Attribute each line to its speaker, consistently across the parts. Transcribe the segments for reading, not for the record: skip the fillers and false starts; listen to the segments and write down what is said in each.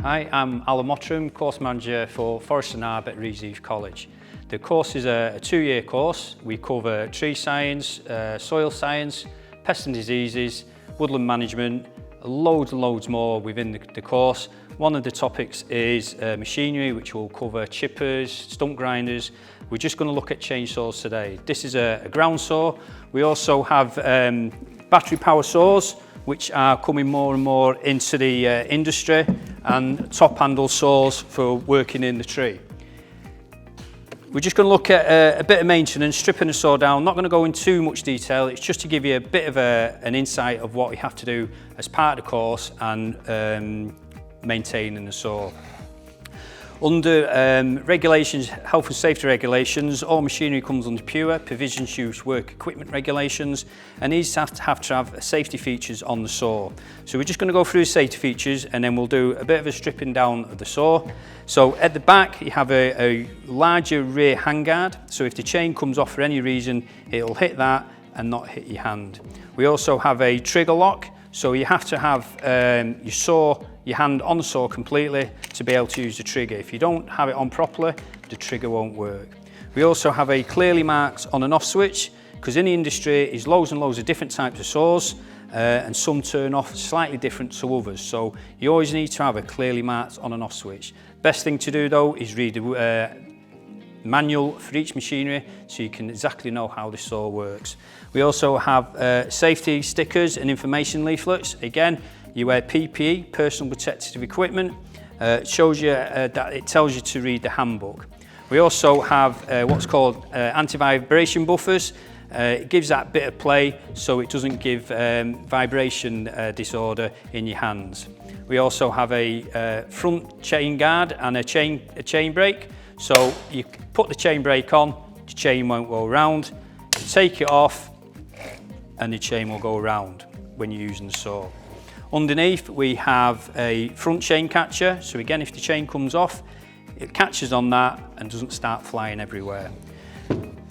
Speaker 1: Hi, I'm Alan Mottram, Course Manager for Forestry and Arbor at Reaseheath College. The course is a 2-year course. We cover tree science, soil science, pests and diseases, woodland management, loads and loads more within the course. One of the topics is machinery, which will cover chippers, stump grinders. We're just going to look at chainsaws today. This is a ground saw. We also have battery power saws, which are coming more and more into the industry, and top handle saws for working in the tree. We're just going to look at a bit of maintenance, stripping the saw down. Not going to go into too much detail. It's just to give you a bit of an insight of what you have to do as part of the course and maintaining the saw. Under regulations, health and safety regulations, all machinery comes under PUR, provisions use work equipment regulations, and these have to have safety features on the saw. So we're just going to go through the safety features and then we'll do a bit of a stripping down of the saw. So at the back you have a larger rear handguard, so if the chain comes off for any reason, it'll hit that and not hit your hand. We also have a trigger lock, so you have to have your hand on the saw completely to be able to use the trigger. If you don't have it on properly, the trigger won't work. We also have a clearly marked on and off switch, because in the industry is loads and loads of different types of saws, and some turn off slightly different to others. So you always need to have a clearly marked on and off switch. Best thing to do though is read the manual for each machinery so you can exactly know how the saw works. We also have safety stickers and information leaflets. Again, you wear PPE, personal protective equipment. It shows you that it tells you to read the handbook. We also have what's called anti-vibration buffers. It gives that bit of play so it doesn't give vibration disorder in your hands. We also have a front chain guard and a chain brake. So you put the chain brake on, the chain won't go around. You take it off and the chain will go around when you're using the saw. Underneath we have a front chain catcher, so again if the chain comes off, it catches on that and doesn't start flying everywhere.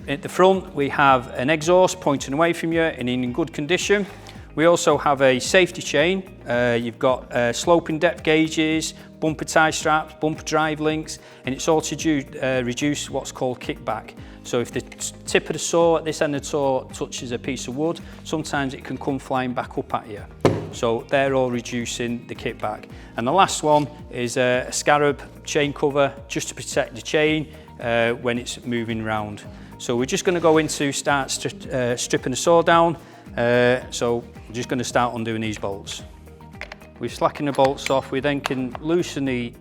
Speaker 1: At the front we have an exhaust pointing away from you and in good condition. We also have a safety chain. You've got sloping depth gauges, bumper tie straps, bumper drive links, and it's all to reduce what's called kickback. So if the tip of the saw at this end of the saw touches a piece of wood, sometimes it can come flying back up at you. So they're all reducing the kickback. And the last one is a scarab chain cover, just to protect the chain when it's moving around. So we're just going to go into start stripping the saw down. So we're just going to start undoing these bolts. We slacken the bolts off, we then can loosen the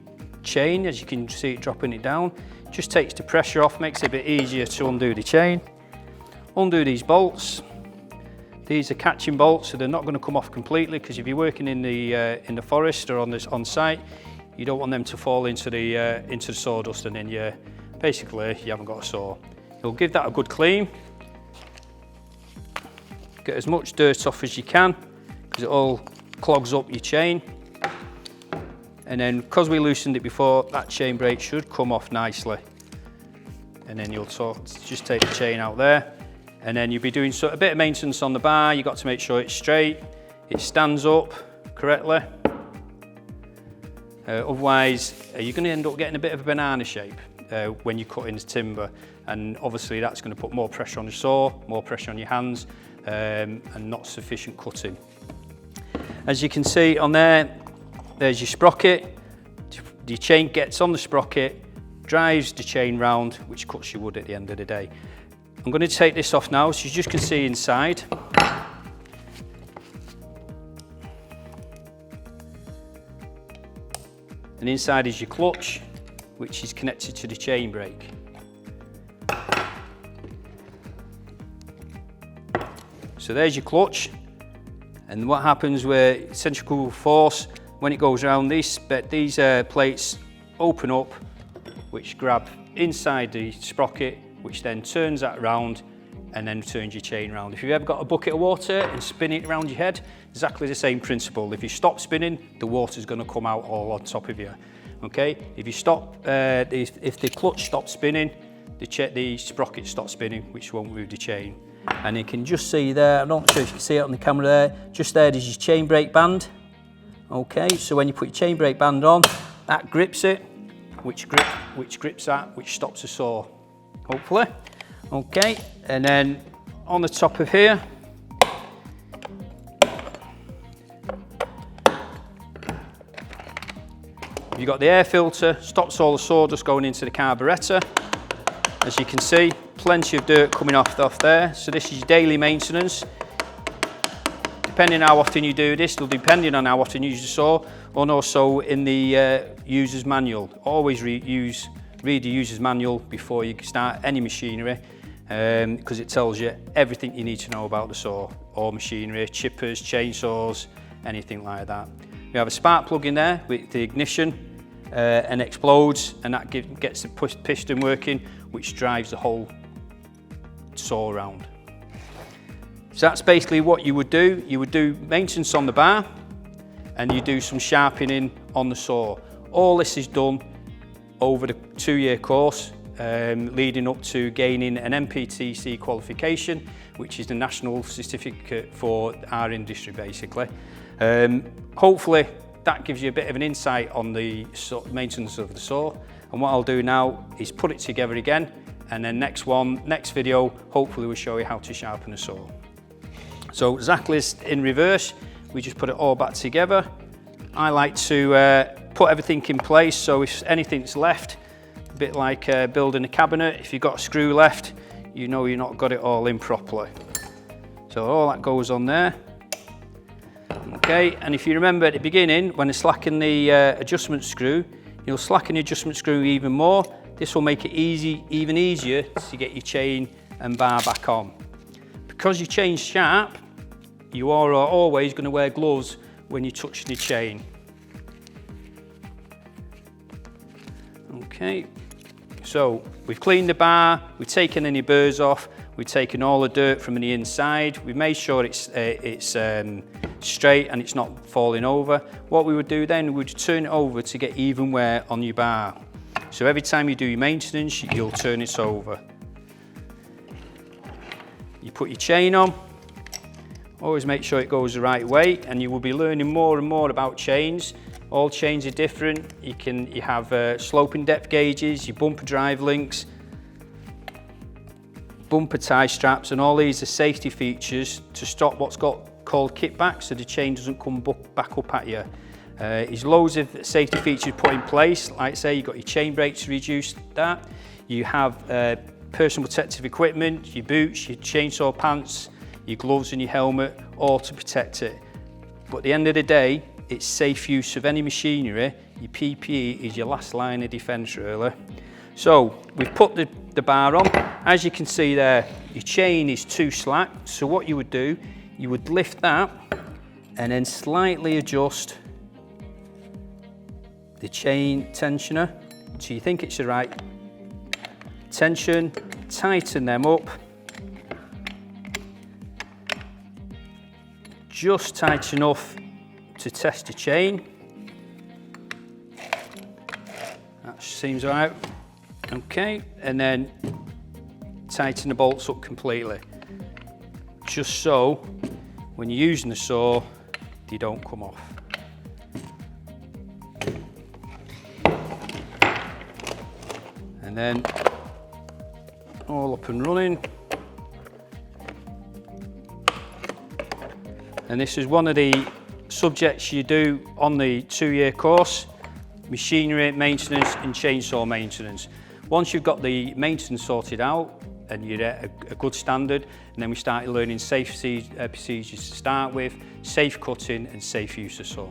Speaker 1: chain, as you can see it dropping it down. Just takes the pressure off, makes it a bit easier to undo the chain. Undo these bolts. These are catching bolts, so they're not going to come off completely, because if you're working in the forest or on site, you don't want them to fall into the sawdust, and then basically you haven't got a saw. You'll give that a good clean. Get as much dirt off as you can, because it all clogs up your chain. And then, because we loosened it before, that chain brake should come off nicely. And then you'll just take the chain out there. And then you'll be doing a bit of maintenance on the bar. You've got to make sure it's straight, it stands up correctly. Otherwise, you're going to end up getting a bit of a banana shape when you cut into timber. And obviously that's going to put more pressure on the saw, more pressure on your hands, and not sufficient cutting. As you can see on there, there's your sprocket. The chain gets on the sprocket, drives the chain round, which cuts your wood at the end of the day. I'm going to take this off now so you just can see inside. And inside is your clutch, which is connected to the chain brake. So there's your clutch, and what happens with centrifugal force, when it goes around, these plates open up, which grab inside the sprocket, which then turns that around and then turns your chain around. If you've ever got a bucket of water and spin it around your head, exactly the same principle. If you stop spinning, the water's going to come out all on top of you. Okay? If you stop, if the clutch stops spinning, the sprocket stops spinning, which won't move the chain. And you can just see there, I'm not sure if you can see it on the camera there, just there is your chain brake band. Okay, so when you put your chain brake band on, that grips it, which grips that, which stops the saw, hopefully. Okay, and then on the top of here, you've got the air filter, stops all the sawdust going into the carburettor. As you can see, plenty of dirt coming off there. So this is your daily maintenance. Depending on how often you do this, depending on how often you use the saw, and also in the user's manual. Always read the user's manual before you start any machinery, because it tells you everything you need to know about the saw, or machinery, chippers, chainsaws, anything like that. We have a spark plug in there with the ignition and explodes, and that gets the piston working, which drives the whole saw around. So that's basically what you would do. You would do maintenance on the bar, and you do some sharpening on the saw. All this is done over the 2-year course, leading up to gaining an MPTC qualification, which is the national certificate for our industry, basically. Hopefully that gives you a bit of an insight on the maintenance of the saw. And what I'll do now is put it together again, and then next video, hopefully we'll show you how to sharpen a saw. So exactly in reverse, we just put it all back together. I like to put everything in place, so if anything's left, a bit like building a cabinet, if you've got a screw left, you know you've not got it all in properly. So all that goes on there. Okay, and if you remember at the beginning, when I slacken the adjustment screw, you'll slacken the adjustment screw even more. This will make it even easier to get your chain and bar back on. Because your chain's sharp, you are always going to wear gloves when you're touching the chain. Okay, so we've cleaned the bar, we've taken any burrs off, we've taken all the dirt from the inside, we've made sure it's straight and it's not falling over. What we would do then, we would turn it over to get even wear on your bar. So every time you do your maintenance, you'll turn this over. You put your chain on, always make sure it goes the right way, and you will be learning more and more about chains. All chains are different. You have sloping depth gauges, your bumper drive links, bumper tie straps, and all these are safety features to stop what's called kickback, so the chain doesn't come back up at you. There's loads of safety features put in place. Like I say, you've got your chain brake to reduce that. You have personal protective equipment, your boots, your chainsaw pants, your gloves and your helmet, all to protect it. But at the end of the day, it's safe use of any machinery. Your PPE is your last line of defence, really. So we've put the bar on. As you can see there, your chain is too slack. So what you would do, you would lift that and then slightly adjust the chain tensioner so you think it's the right tension, tighten them up, just tight enough to test the chain. That seems all right. Okay, and then tighten the bolts up completely, just so when you're using the saw, they don't come off. And then all up and running. And this is one of the subjects you do on the 2-year course, machinery maintenance and chainsaw maintenance. Once you've got the maintenance sorted out and you're at a good standard, and then we start learning safe procedures to start with, safe cutting and safe use of saw.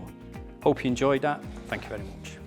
Speaker 1: Hope you enjoyed that. Thank you very much.